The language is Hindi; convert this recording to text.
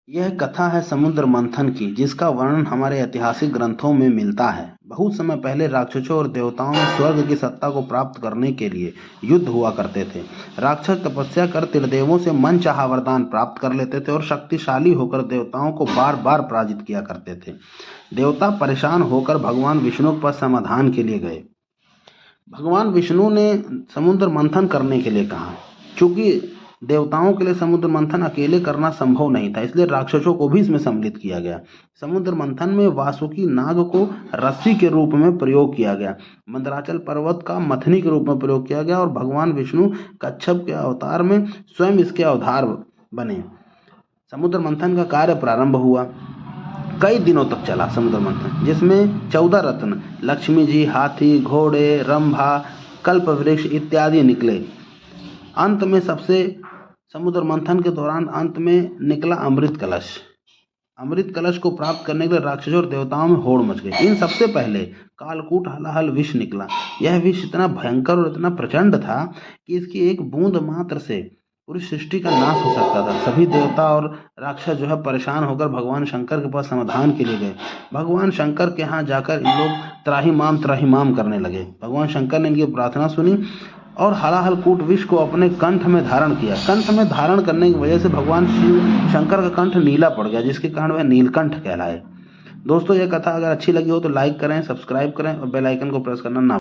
यह कथा है समुद्र मंथन की, जिसका वर्णन हमारे ऐतिहासिक ग्रंथों में मिलता है। बहुत समय पहले राक्षसों और देवताओं में स्वर्ग की सत्ता को प्राप्त करने के लिए युद्ध हुआ करते थे। राक्षस तपस्या कर त्रिदेवों से मनचाहा वरदान प्राप्त कर लेते थे और शक्तिशाली होकर देवताओं को बार बार पराजित किया करते थे। देवता परेशान होकर भगवान विष्णु के पास समाधान के लिए गए। भगवान विष्णु ने समुद्र मंथन करने के लिए कहा। चूंकि देवताओं के लिए समुद्र मंथन अकेले करना संभव नहीं था, इसलिए राक्षसों को भी इसमें सम्मिलित किया गया। समुद्र मंथन में वासुकी नाग को रस्सी के रूप में प्रयोग किया गया, मंदराचल पर्वत का मथनी के रूप में प्रयोग किया गया और भगवान विष्णु कच्छप के अवतार में स्वयं इसके अवतार बने। समुद्र मंथन का कार्य प्रारंभ हुआ। कई दिनों तक चला समुद्र मंथन, जिसमें 14 रत्न लक्ष्मी जी, हाथी, घोड़े, रंभा, कल्प वृक्ष इत्यादि निकले। अंत में सबसे समुद्र मंथन के दौरान अंत में निकला अमृत कलश। अमृत कलश को प्राप्त करने के लिए राक्षसों और देवताओं में होड़ मच गई। इन सबसे पहले कालकूट हलाहल विष निकला। यह विष इतना भयंकर और इतना प्रचंड था कि इसकी एक बूंद मात्र से पूरी सृष्टि का नाश हो सकता था। सभी देवता और राक्षस परेशान होकर भगवान शंकर के पास समाधान के लिए गए। भगवान शंकर के यहाँ जाकर इन लोग त्राहिमाम करने लगे। भगवान शंकर ने इनकी प्रार्थना सुनी और हलाहल कूट विष को अपने कंठ में धारण किया। कंठ में धारण करने की वजह से भगवान शिव शंकर का कंठ नीला पड़ गया, जिसके कारण वह नीलकंठ कहलाए। दोस्तों, यह कथा अगर अच्छी लगी हो तो लाइक करें, सब्सक्राइब करें और बेल आइकन को प्रेस करना ना